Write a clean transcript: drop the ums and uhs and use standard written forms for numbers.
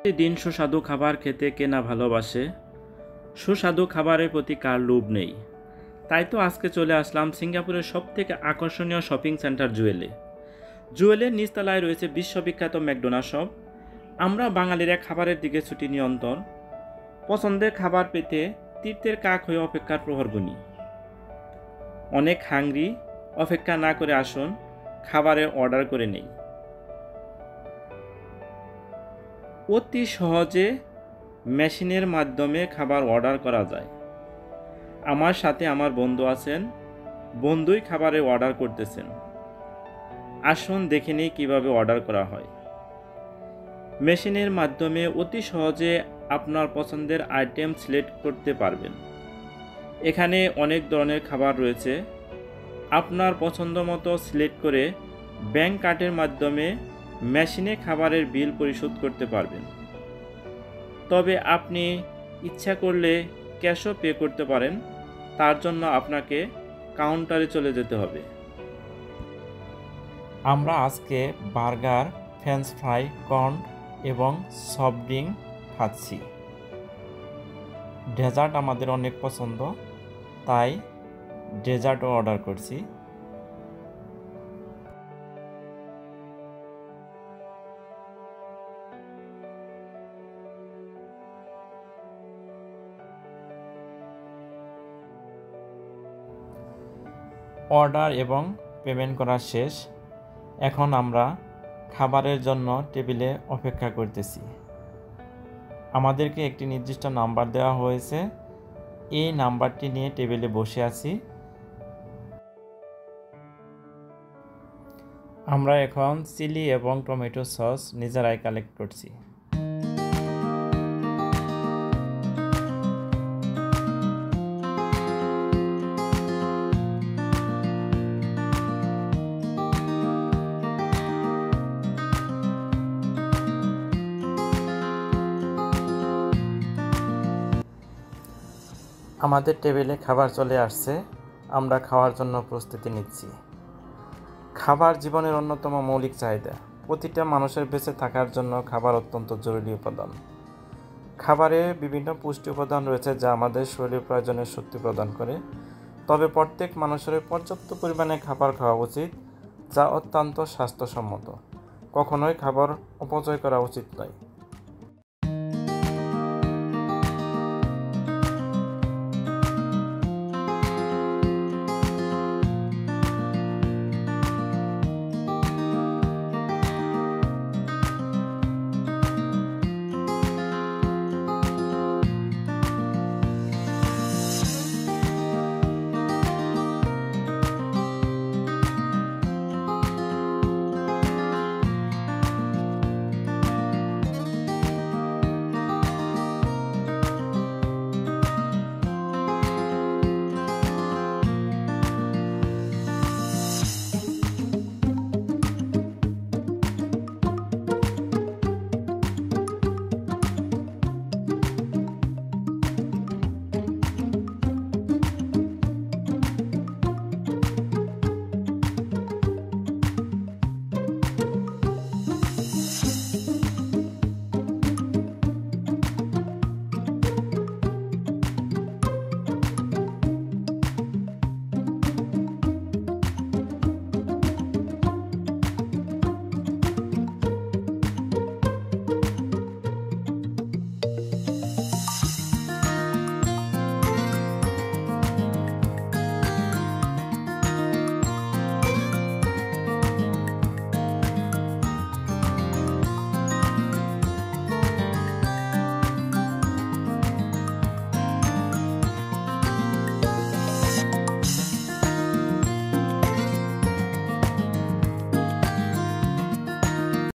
প্রতিদিন সুস্বাদু খাবার খেতে কে না ভালোবাসে। সুস্বাদু খাবারের প্রতি কার লোভ নেই। তাই তো আজকে চলে আসলাম সিঙ্গাপুরের সবথেকে আকর্ষণীয় শপিং সেন্টার জুয়েলে। জুয়েলের নিচতলায় রয়েছে বিশ্ববিখ্যাত ম্যাকডোনাল্ড শপ। আমরা বাঙালিরা খাবারের দিকে ছুটি নিয়ন্ত্রণ, পছন্দের খাবার পেতে তীর্থের কাক হয়ে অপেক্ষার প্রহর গুনি। অনেক হাংরি, অপেক্ষা না করে আসুন, খাবারের অর্ডার করে নেই। অতি সহজে মেশিনের মাধ্যমে খাবার অর্ডার করা যায়। আমার সাথে আমার বন্ধু আছেন, বন্ধুই খাবারের অর্ডার করতেছেন। আসুন দেখে নিই কীভাবে অর্ডার করা হয়। মেশিনের মাধ্যমে অতি সহজে আপনার পছন্দের আইটেম সিলেক্ট করতে পারবেন। এখানে অনেক ধরনের খাবার রয়েছে। আপনার পছন্দ মতো সিলেক্ট করে ব্যাংক কার্ডের মাধ্যমে মেশিনে খাবারের বিল পরিশোধ করতে পারবেন। তবে আপনি ইচ্ছা করলে ক্যাশও পে করতে পারেন। তার জন্য আপনাকে কাউন্টারে চলে যেতে হবে। আমরা আজকে বার্গার, ফ্রেঞ্চ ফ্রাই, কর্ন এবং সফট ড্রিঙ্ক খাচ্ছি। ডেজার্ট আমাদের অনেক পছন্দ, তাই ডেজার্টও অর্ডার করছি। অর্ডার এবং পেমেন্ট করা শেষ। এখন আমরা খাবারের জন্য টেবিলে অপেক্ষা করতেছি। আমাদেরকে একটি নির্দিষ্ট নাম্বার দেওয়া হয়েছে, এই নাম্বারটি নিয়ে টেবিলে বসে আছি। আমরা এখন চিলি এবং টমেটো সস নিজেরাই কালেক্ট করছি। আমাদের টেবিলে খাবার চলে আসছে, আমরা খাওয়ার জন্য প্রস্তুতি নিচ্ছি। খাবার জীবনের অন্যতম মৌলিক চাহিদা। প্রতিটা মানুষের বেঁচে থাকার জন্য খাবার অত্যন্ত জরুরি উপাদান। খাবারে বিভিন্ন পুষ্টি উপাদান রয়েছে যা আমাদের শরীরের প্রয়োজনীয় শক্তি প্রদান করে। তবে প্রত্যেক মানুষের পর্যাপ্ত পরিমাণে খাবার খাওয়া উচিত, যা অত্যন্ত স্বাস্থ্যসম্মত। কখনোই খাবার অপচয় করা উচিত নয়।